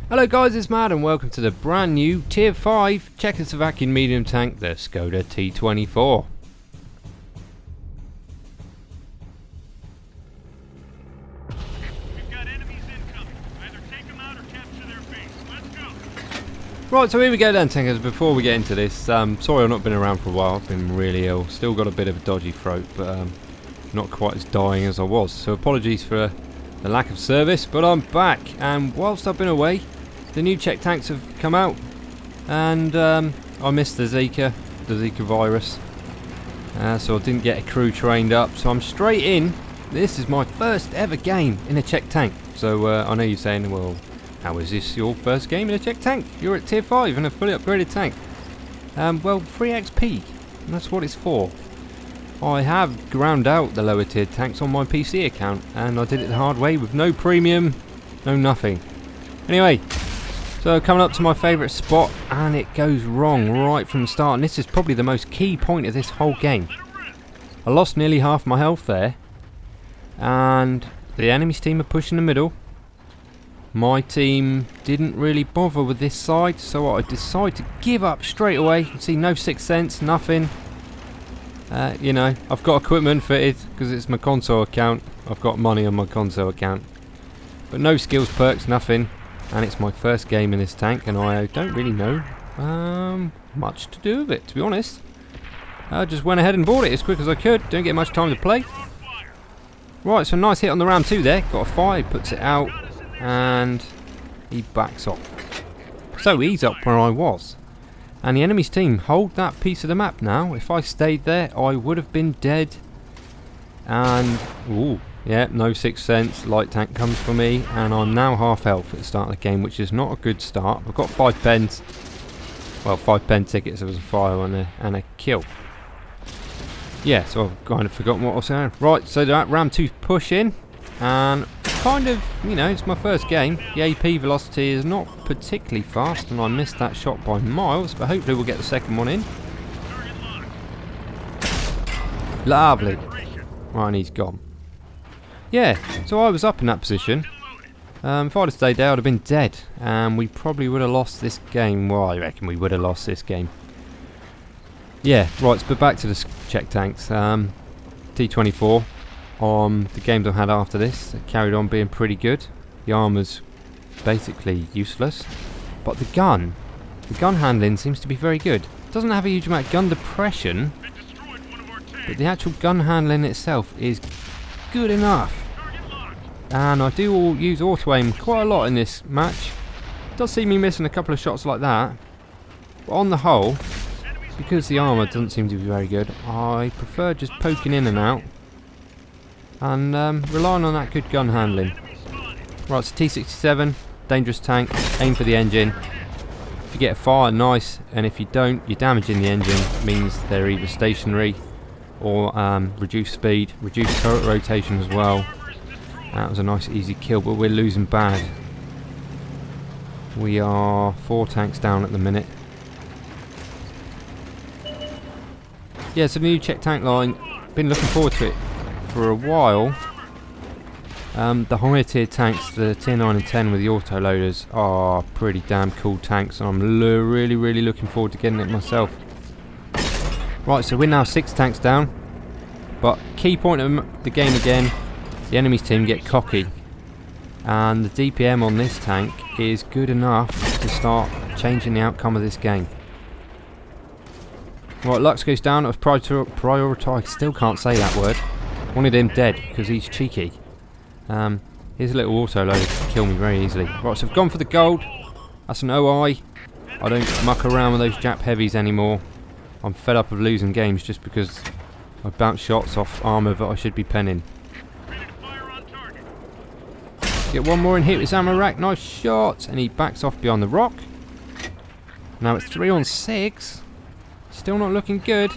Hello guys, it's Mad and welcome to the brand new Tier 5 Czechoslovakian medium tank, the Skoda T24. We've got enemies incoming. Either take them out or capture their base. Let's go. Right, so here we go then, tankers. Before we get into this, sorry I've not been around for a while. I've been really ill. Still got a bit of a dodgy throat, but not quite as dying as I was. So apologies for the lack of service, but I'm back. And whilst I've been away, the new Czech tanks have come out, and I missed the Zika virus, so I didn't get a crew trained up. So I'm straight in. This is my first ever game in a Czech tank. So I know you're saying, well, how is this your first game in a Czech tank? You're at Tier 5 in a fully upgraded tank. Well, free XP, and that's what it's for. I have ground out the lower tier tanks on my PC account, and I did it the hard way with no premium, no nothing. Anyway. So coming up to my favourite spot, and it goes wrong right from the start, and this is probably the most key point of this whole game. I lost nearly half my health there, and the enemy's team are pushing the middle. My team didn't really bother with this side, so I decided to give up straight away. You can see no sixth sense, nothing. You know, I've got equipment fitted because it's my console account. I've got money on my console account, but no skills perks, nothing. And it's my first game in this tank, and I don't really know much to do with it, to be honest. I just went ahead and bought it as quick as I could. Don't get much time to play. Right, so nice hit on the ram 2 there. Got a fire, puts it out, and he backs off. So he's up where I was. And the enemy's team hold that piece of the map now. If I stayed there, I would have been dead. And, ooh. Yeah, no sixth sense, light tank comes for me, and I'm now half health at the start of the game, which is not a good start. I've got 5 pens, well 5 pen tickets, there was a fire on there, and a kill. Yeah, so I've kind of forgotten what I was saying. Right, so that ram 2 push in, and kind of, you know, it's my first game. The AP velocity is not particularly fast, and I missed that shot by miles, but hopefully we'll get the second one in. Lovely. Right, and he's gone. Yeah, so I was up in that position. If I'd have stayed there, I'd have been dead, and we probably would have lost this game. Well, I reckon we would have lost this game. Yeah, right, but back to the Czech tanks. T24, the games I've had after this, carried on being pretty good. The armour's basically useless, but the gun handling seems to be very good. It doesn't have a huge amount of gun depression, but the actual gun handling itself is good enough. And I do use auto aim quite a lot in this match. Does see me missing a couple of shots like that, but on the whole, because the armour doesn't seem to be very good, I prefer just poking in and out and relying on that good gun handling. Right, it's a T67, dangerous tank, aim for the engine. If you get a fire, nice, and if you don't, you're damaging the engine. It means they're either stationary or reduced speed, reduced turret rotation as well. That was a nice easy kill, but we're losing bad. We are 4 tanks down at the minute. Yeah, so the new Czech tank line, been looking forward to it for a while. The higher tier tanks, the tier 9 and 10 with the autoloaders, are pretty damn cool tanks, and I'm really looking forward to getting it myself. Right, so we're now 6 tanks down, but key point of the game again, the enemy's team get cocky, and the DPM on this tank is good enough to start changing the outcome of this game. Right, Lux goes down. I was prioritised, still can't say that word. Wanted him dead because he's cheeky. Here's a little auto loader to kill me very easily. Right, so I've gone for the gold. That's an OI. I don't muck around with those Jap heavies anymore. I'm fed up of losing games just because I bounce shots off armour that I should be penning. get one more in, hit with his ammo rack. Nice shot. And he backs off behind the rock. Now it's 3 on 6. Still not looking good.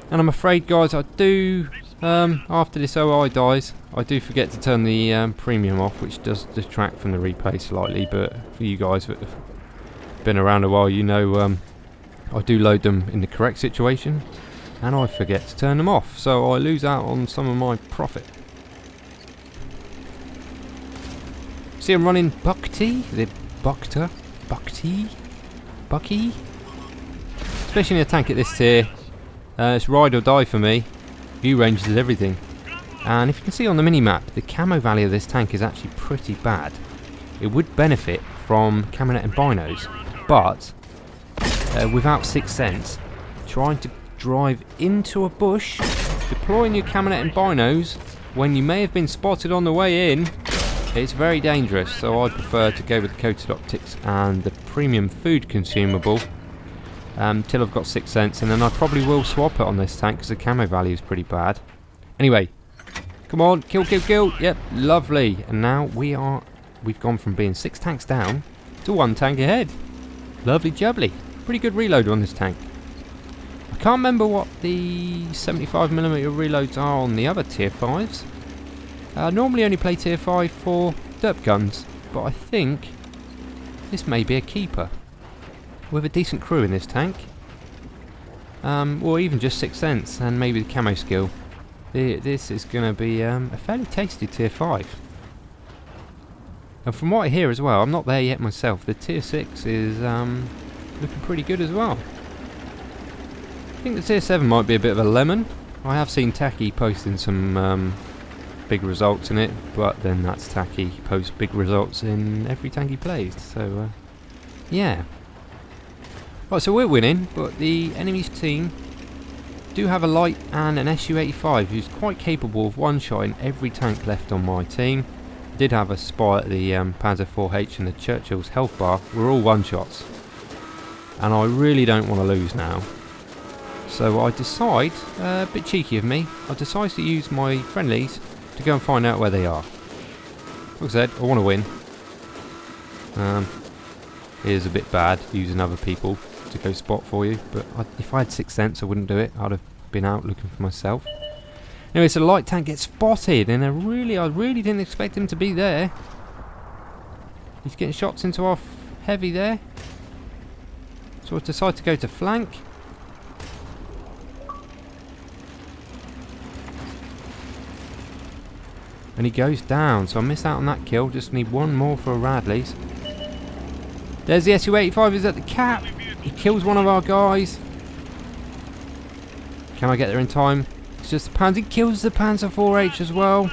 And I'm afraid, guys, I do, after this OI dies, I do forget to turn the premium off, which does detract from the replay slightly. But for you guys that have been around a while, you know I do load them in the correct situation. And I forget to turn them off. So I lose out on some of my profit. See, I'm running Bucky, the Bucky, especially in a tank at this tier. It's ride or die for me. View range is everything. And if you can see on the mini-map, the camo value of this tank is actually pretty bad. It would benefit from camonet and binos, but without 6th sense, trying to drive into a bush, deploying your camonet and binos when you may have been spotted on the way in, it's very dangerous. So I prefer to go with the coated optics and the premium food consumable till I've got 6th sense, and then I probably will swap it on this tank because the camo value is pretty bad. Anyway, come on, kill, kill, kill. Yep, lovely. And now we've gone from being 6 tanks down to 1 tank ahead. Lovely jubbly. Pretty good reload on this tank. I can't remember what the 75mm reloads are on the other tier 5s. I normally only play tier 5 for derp guns, but I think this may be a keeper. With a decent crew in this tank, or even just 6th sense and maybe the camo skill, this is going to be a fairly tasty tier 5. And from what I hear as well, I'm not there yet myself, the tier 6 is looking pretty good as well. I think the tier 7 might be a bit of a lemon. I have seen Tacky posting some big results in it, but then that's Tacky, he posts big results in every tank he plays, so yeah. Right, so we're winning, but the enemy's team do have a light and an SU-85 who's quite capable of one-shotting every tank left on my team. Did have a spot at the Panzer 4H and the Churchill's health bar. We're all one-shots, and I really don't want to lose now. So I decide, a bit cheeky of me, I decide to use my friendlies to go and find out where they are. Like I said, I want to win. It is a bit bad using other people to go spot for you, but if I had 6th sense I wouldn't do it. I'd have been out looking for myself. Anyway, so the light tank gets spotted, and I really didn't expect him to be there. He's getting shots into our heavy there. So I decide to go to flank. And he goes down, so I miss out on that kill. Just need one more for Radley's. There's the SU-85, he's at the cap. He kills one of our guys. Can I get there in time? It's just the Panzer. He kills the Panzer 4H as well.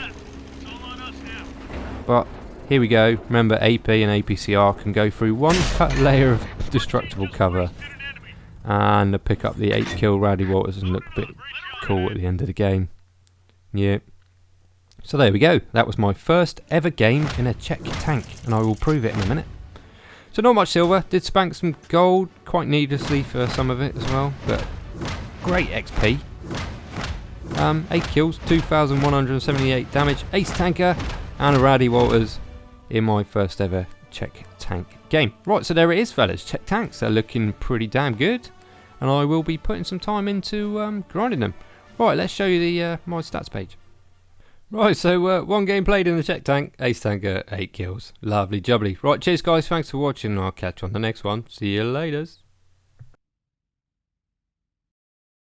But here we go. Remember, AP and APCR can go through one layer of destructible cover and pick up the 8 kill Rowdy Walters and look a bit cool at the end of the game. Yeah. So there we go. That was my first ever game in a Czech tank, and I will prove it in a minute. So not much silver. Did spank some gold, quite needlessly for some of it as well, but great XP. 8 kills, 2,178 damage, ace tanker, and a Rowdy Walters in my first ever Czech tank game. Right, so there it is, fellas. Czech tanks are looking pretty damn good, and I will be putting some time into grinding them. Right, let's show you the my stats page. Right, so 1 game played in the Czech tank, ace tanker, 8 kills. Lovely jubbly. Right, cheers guys, thanks for watching, and I'll catch you on the next one. See you later.